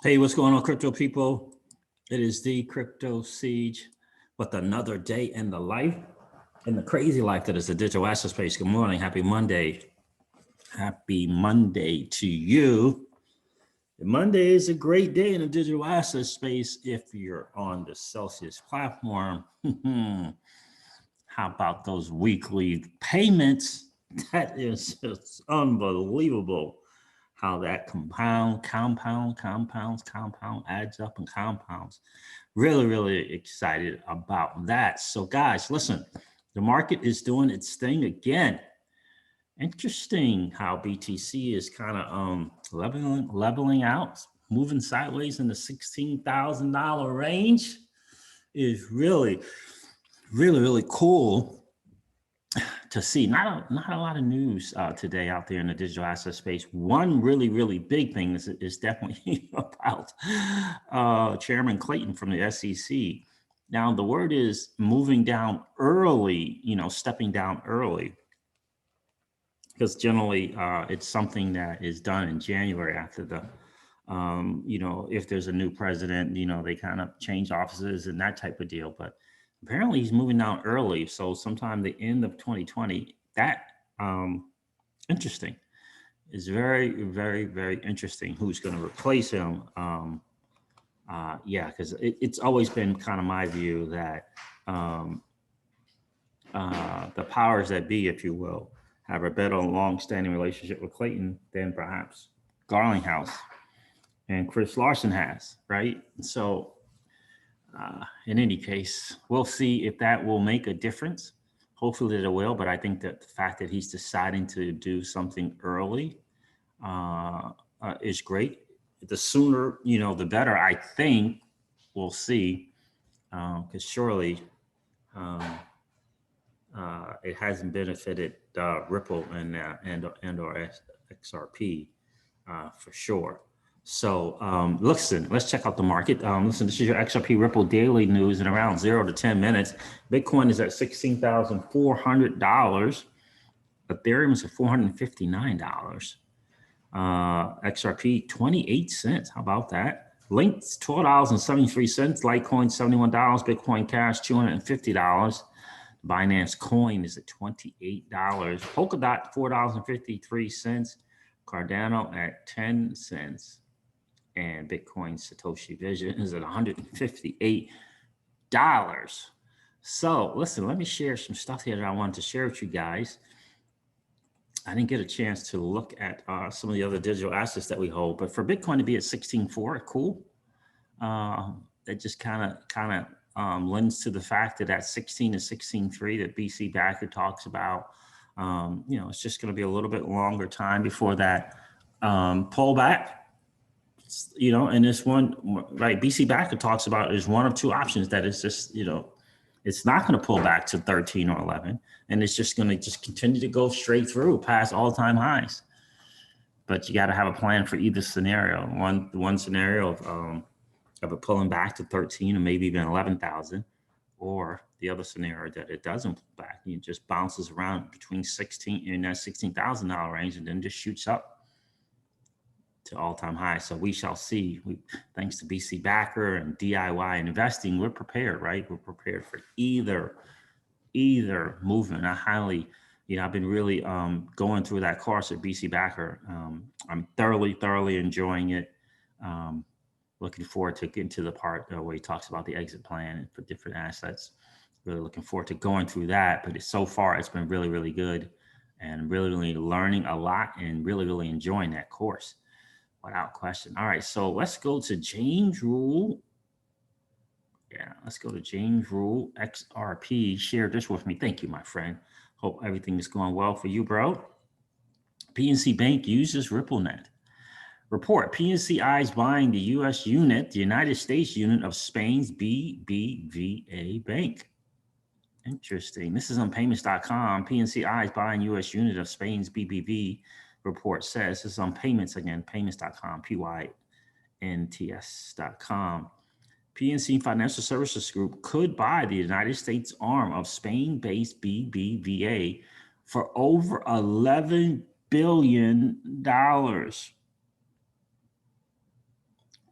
Hey, what's going on, crypto people? It is the Crypto Siege with another day in the life, in the crazy life that is the digital asset space. Good morning. Happy Monday. Happy Monday to you. Monday is a great day in the digital asset space if you're on the Celsius platform. How about those weekly payments? That is just unbelievable how that compounds, adds up and compounds. Really, really excited about that. So guys, listen, the market is doing its thing again. Interesting how BTC is kind of leveling out, moving sideways in the $16,000 range is really, really, really cool to see. Not a lot of news today out there in the digital asset space. One really, really big thing is definitely about Chairman Clayton from the SEC. Now, the word is moving down early, stepping down early, because generally it's something that is done in January after the, if there's a new president, they kind of change offices and that type of deal. But apparently he's moving down early. So sometime the end of 2020, that interesting. It's very, very, very interesting who's going to replace him. Yeah, because it's always been kind of my view that the powers that be, if you will, have a better long-standing relationship with Clayton than perhaps Garlinghouse and Chris Larson has, right? So in any case, we'll see if that will make a difference. Hopefully it will, but I think that the fact that he's deciding to do something early is great. The sooner, the better, I think. We'll see, because surely it hasn't benefited Ripple and or XRP for sure. So listen, let's check out the market. Listen, this is your XRP Ripple daily news in around 0 to 10 minutes. Bitcoin is at $16,400. Ethereum is at $459. XRP 28 cents. How about that? Link's $12.73. Litecoin $71. Bitcoin Cash $250. Binance Coin is at $28. Polkadot $4.53. Cardano at 10 cents. And Bitcoin Satoshi Vision is at $158. So listen, let me share some stuff here that I wanted to share with you guys. I didn't get a chance to look at some of the other digital assets that we hold, but for Bitcoin to be at 16.4, cool. That just kind of lends to the fact that at 16 to 16.3 that BC Backer talks about, it's just going to be a little bit longer time before that pullback. And this one, right, BC Backer talks about is one of two options that is just, it's not going to pull back to 13 or 11, and it's just going to just continue to go straight through past all-time highs. But you got to have a plan for either scenario. One scenario of it pulling back to 13 or maybe even 11,000, or the other scenario that it doesn't pull back. It just bounces around between 16 in that $16,000 range and then just shoots up to all-time high. So we shall see. Thanks to BC Backer and DIY investing, we're prepared, right? We're prepared for either movement. I highly, I've been really going through that course at BC Backer. I'm thoroughly enjoying it. Looking forward to getting to the part where he talks about the exit plan for different assets. Really looking forward to going through that. But so far, it's been really, really good, and really learning a lot and really enjoying that course. Without question. All right, so let's go to James Rule. Yeah, let's go to James Rule, XRP. Share this with me. Thank you, my friend. Hope everything is going well for you, bro. PNC Bank uses RippleNet. Report, PNC eyes buying the U.S. unit, the United States unit of Spain's BBVA Bank. Interesting. This is on payments.com. PNC eyes buying U.S. unit of Spain's BBV report says. This is on payments again, payments.com, PYNTS.com. PNC Financial Services Group could buy the United States arm of Spain-based BBVA for over $11 billion.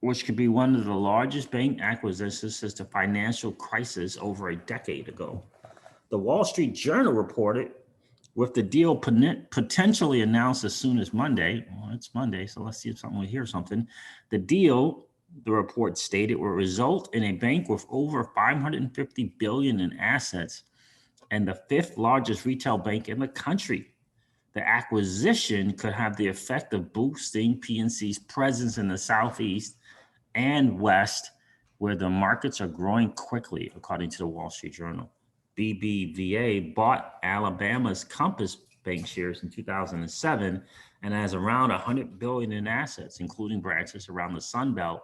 which could be one of the largest bank acquisitions since the financial crisis over a decade ago. The Wall Street Journal reported, with the deal potentially announced as soon as Monday, well, it's Monday, so let's see if we hear something. The deal, the report stated, will result in a bank with over $550 billion in assets and the 5th largest retail bank in the country. The acquisition could have the effect of boosting PNC's presence in the Southeast and West, where the markets are growing quickly, according to the Wall Street Journal. BBVA bought Alabama's Compass Bank shares in 2007 and has around $100 billion in assets, including branches around the Sun Belt,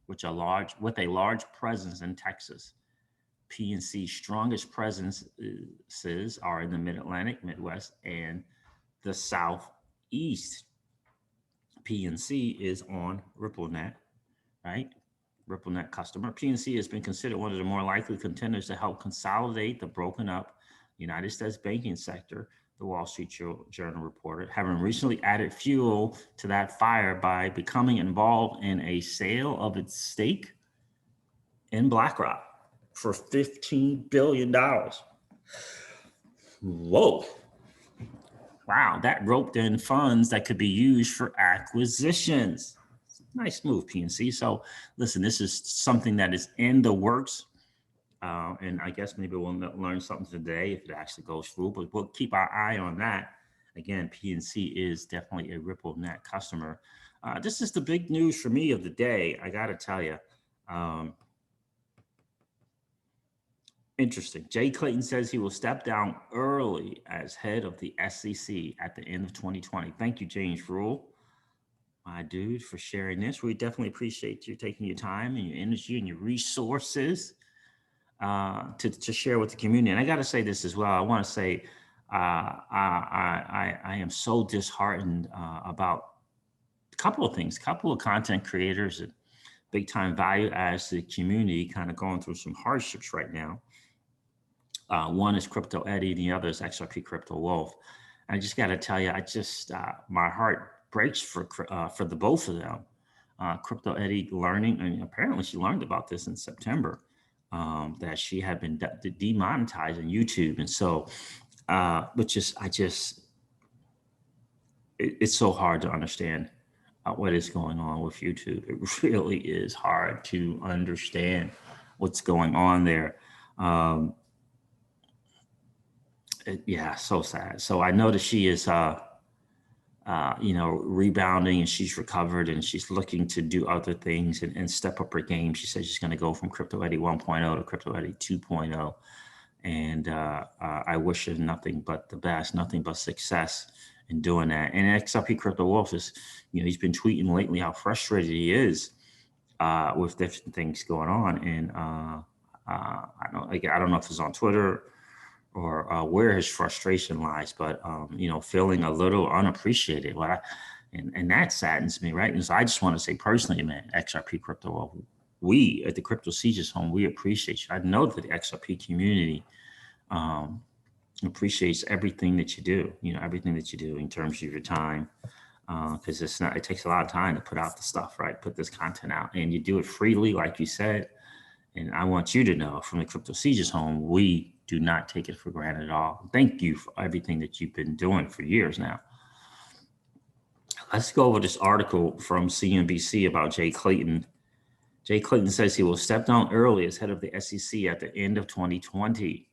with a large presence in Texas. PNC's strongest presences are in the Mid-Atlantic, Midwest, and the Southeast. PNC is on RippleNet, right? RippleNet customer. PNC has been considered one of the more likely contenders to help consolidate the broken up United States banking sector, the Wall Street Journal reported, having recently added fuel to that fire by becoming involved in a sale of its stake in BlackRock for $15 billion. Whoa. Wow, that roped in funds that could be used for acquisitions. Nice move, PNC. So listen, this is something that is in the works. And I guess maybe we'll learn something today if it actually goes through, but we'll keep our eye on that. Again, PNC is definitely a RippleNet customer. This is the big news for me of the day. I got to tell you. Interesting. Jay Clayton says he will step down early as head of the SEC at the end of 2020. Thank you, James Rule, my dude, for sharing this. We definitely appreciate you taking your time and your energy and your resources to share with the community. And I got to say this as well. I want to say I am so disheartened about a couple of things, couple of content creators and big time value adds to the community kind of going through some hardships right now. One is Crypto Eddie, the other is XRP Crypto Wolf. I just got to tell you, my heart breaks for the both of them. Crypto Eddie learning, and apparently she learned about this in September, that she had been demonetized on YouTube. And so, it's so hard to understand what is going on with YouTube. It really is hard to understand what's going on there. Yeah, so sad. So I know that she is, rebounding and she's recovered and she's looking to do other things and step up her game. She says she's going to go from Crypto Eddie 1.0 to Crypto Eddie 2.0. And I wish her nothing but the best, nothing but success in doing that. And XRP Crypto Wolf is, he's been tweeting lately how frustrated he is with different things going on. And I don't know if it's on Twitter or where his frustration lies, but feeling a little unappreciated. And that saddens me, right? And so I just want to say personally, man, XRP Crypto, we at the Crypto Sieges Home, we appreciate you. I know that the XRP community appreciates everything that you do. Everything that you do in terms of your time, because it takes a lot of time to put out the stuff, right? Put this content out, and you do it freely, like you said. And I want you to know, from the Crypto Sieges Home, we do not take it for granted at all. Thank you for everything that you've been doing for years now. Let's go over this article from CNBC about Jay Clayton. Jay Clayton says he will step down early as head of the SEC at the end of 2020.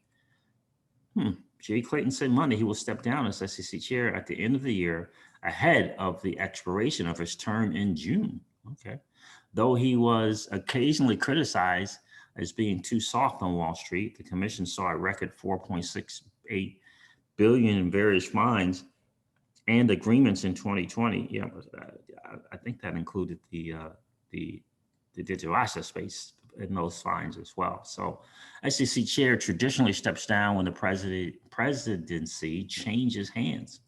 Jay Clayton said Monday he will step down as SEC chair at the end of the year, ahead of the expiration of his term in June. Okay. Though he was occasionally criticized as being too soft on Wall Street, the commission saw a record $4.68 billion in various fines and agreements in 2020. Yeah, I think that included the digital asset space in those fines as well. So, SEC chair traditionally steps down when the presidency changes hands.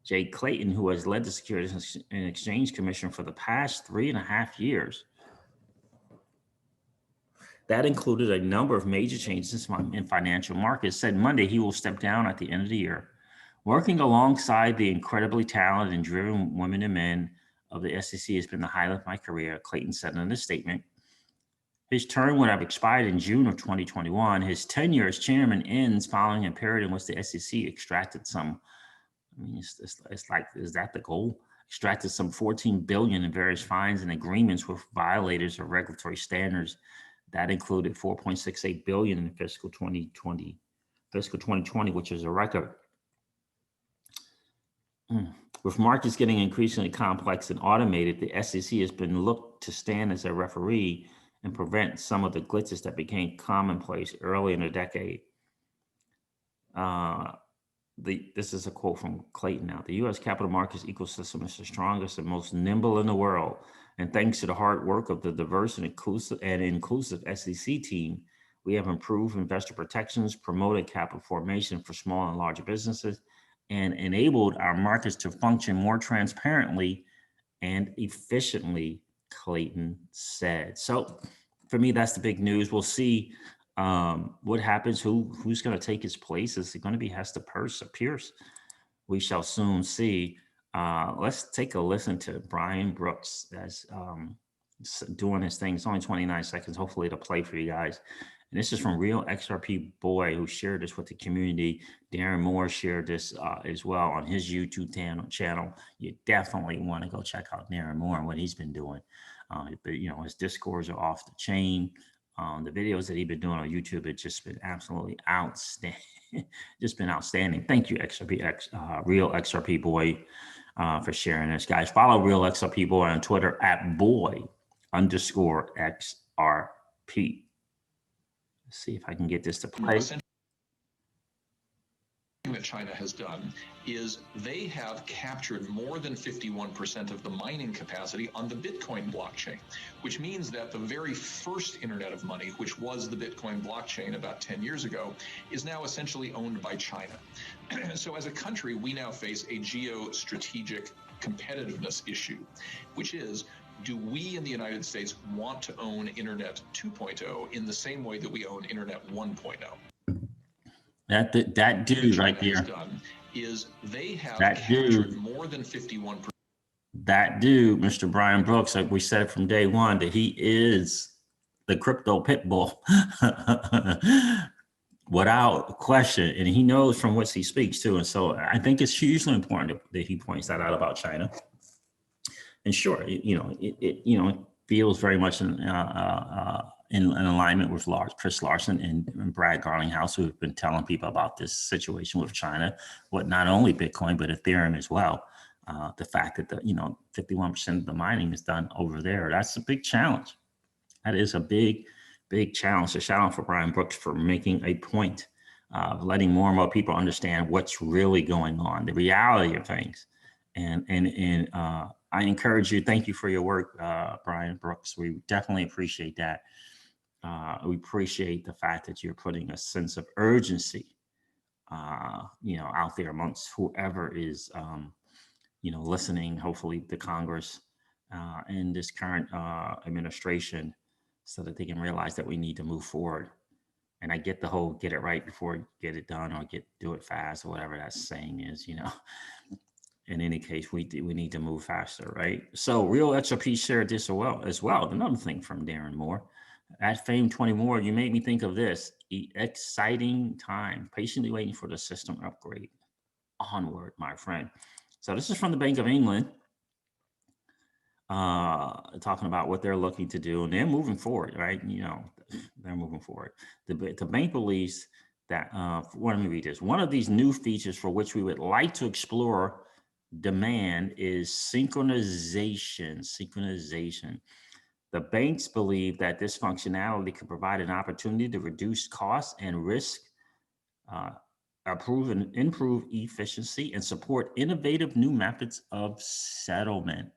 Jay Clayton, who has led the Securities and Exchange Commission for the past 3.5 years, that included a number of major changes in financial markets, said Monday he will step down at the end of the year, working alongside the incredibly talented and driven women and men of the SEC has been the highlight of my career, Clayton said in a statement. His term would have expired in June of 2021. His tenure as chairman ends following a period in which the SEC extracted some, I mean, it's like, is that the goal? Extracted some $14 billion in various fines and agreements with violators of regulatory standards. That included $4.68 billion in fiscal 2020, which is a record. With markets getting increasingly complex and automated, the SEC has been looked to stand as a referee and prevent some of the glitches that became commonplace early in the decade. This is a quote from Clayton now. The U.S. capital markets ecosystem is the strongest and most nimble in the world. And thanks to the hard work of the diverse and inclusive SEC team, we have improved investor protections, promoted capital formation for small and larger businesses, and enabled our markets to function more transparently and efficiently, Clayton said. So for me, that's the big news. We'll see what happens, who's going to take his place. Is it going to be Hester Pierce? We shall soon see. Let's take a listen to Brian Brooks as doing his thing. It's only 29 seconds. Hopefully it'll play for you guys. And this is from Real XRP Boy, who shared this with the community. Darren Moore shared this as well on his YouTube channel. You definitely want to go check out Darren Moore and what he's been doing. But, you know, his discourse are off the chain. The videos that he's been doing on YouTube have just been absolutely outstanding. Just been outstanding. Thank you, Real XRP Boy, for sharing this, guys. Follow Real XRP Boy on Twitter at boy_XRP. Let's see if I can get this to play. That China has done is they have captured more than 51% of the mining capacity on the Bitcoin blockchain, which means that the very first internet of money, which was the Bitcoin blockchain about 10 years ago, is now essentially owned by China. So as a country, we now face a geostrategic competitiveness issue, which is, do we in the United States want to own Internet 2.0 in the same way that we own Internet 1.0? That dude right there is they have captured more than 51%. That dude, Mr. Brian Brooks, like we said from day one, that he is the crypto pit bull without question. And he knows from what he speaks too. And so I think it's hugely important that he points that out about China. And sure, it feels very much in alignment with Chris Larson and Brad Garlinghouse, who have been telling people about this situation with China, what not only Bitcoin, but Ethereum as well. The fact that 51% of the mining is done over there, that's a big challenge. That is a big, big challenge. So shout out for Brian Brooks for making a point of letting more and more people understand what's really going on, the reality of things. And I encourage you, thank you for your work, Brian Brooks. We definitely appreciate that. We appreciate the fact that you're putting a sense of urgency, out there amongst whoever is, listening, hopefully the Congress and this current administration, so that they can realize that we need to move forward. And I get the whole get it right before you get it done, or do it fast, or whatever that saying is, In any case, we need to move faster, right? So Real XRP shared this as well. Another thing from Darren Moore. At Fame 20 More, you made me think of this. Exciting time. Patiently waiting for the system upgrade. Onward, my friend. So this is from the Bank of England, talking about what they're looking to do. And they're moving forward, right? They're moving forward. The bank believes that, let me read this. One of these new features for which we would like to explore demand is synchronization. The banks believe that this functionality could provide an opportunity to reduce costs and risk, improve efficiency, and support innovative new methods of settlement.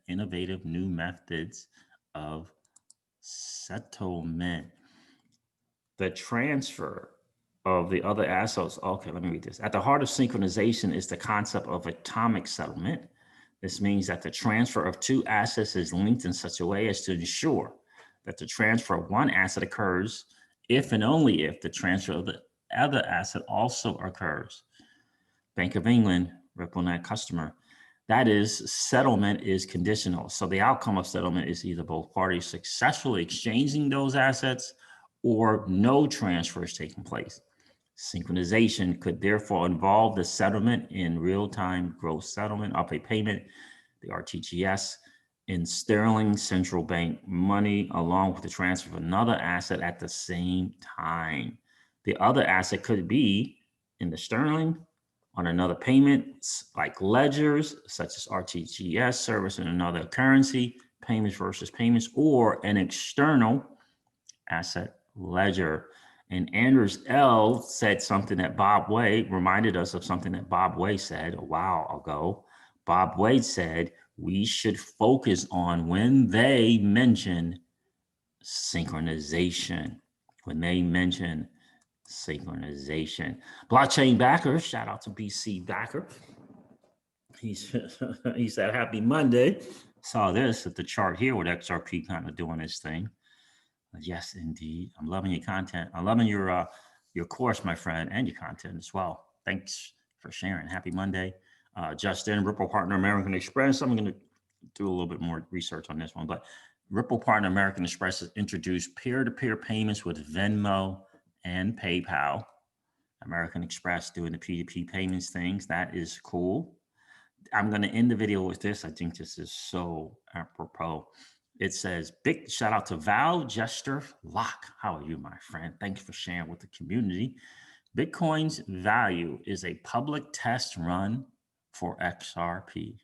The transfer of the other assets. Okay, let me read this. At the heart of synchronization is the concept of atomic settlement. This means that the transfer of two assets is linked in such a way as to ensure that the transfer of one asset occurs if and only if the transfer of the other asset also occurs. Bank of England, RippleNet customer. That is, settlement is conditional. So the outcome of settlement is either both parties successfully exchanging those assets or no transfers taking place. Synchronization could therefore involve the settlement in real-time gross settlement of a payment, the RTGS, in sterling central bank money, along with the transfer of another asset at the same time. The other asset could be in the sterling on another payment, like ledgers, such as RTGS, service in another currency, payments versus payments, or an external asset ledger. And Anders L. said something that Bob Wade reminded us of something that Bob Wade said a while ago. Bob Wade said we should focus on when they mention synchronization. When they mention synchronization. Blockchain backer, shout out to BC backer. He said, happy Monday. Saw this at the chart here with XRP kind of doing his thing. Yes, indeed. I'm loving your content. I'm loving your course, my friend, and your content as well. Thanks for sharing. Happy Monday. Justin, Ripple Partner American Express. I'm going to do a little bit more research on this one, but Ripple Partner American Express has introduced peer-to-peer payments with Venmo and PayPal. American Express doing the P2P payments things. That is cool. I'm going to end the video with this. I think this is so apropos. It says, big shout out to Val Jester Locke. How are you, my friend? Thanks for sharing with the community. Bitcoin's value is a public test run for XRP.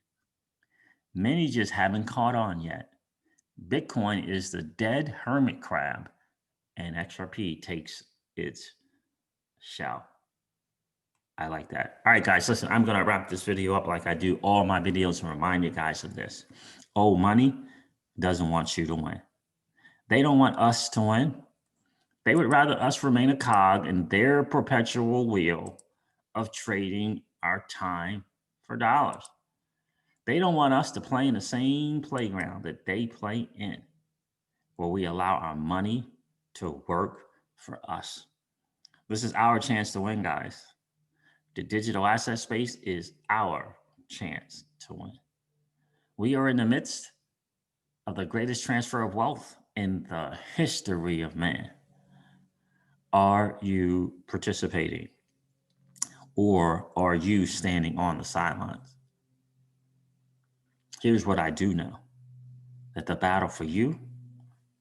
Many just haven't caught on yet. Bitcoin is the dead hermit crab, and XRP takes its shell. I like that. All right, guys, listen, I'm going to wrap this video up like I do all my videos and remind you guys of this. Old money doesn't want you to win. They don't want us to win. They would rather us remain a cog in their perpetual wheel of trading our time for dollars. They don't want us to play in the same playground that they play in, where we allow our money to work for us. This is our chance to win, guys. The digital asset space is our chance to win. We are in the midst of the greatest transfer of wealth in the history of man. Are you participating? Or are you standing on the sidelines? Here's what I do know, that the battle for you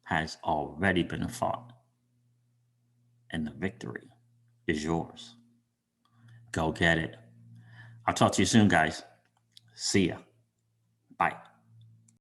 has already been fought, and the victory is yours. Go get it. I'll talk to you soon, guys. See ya. Bye.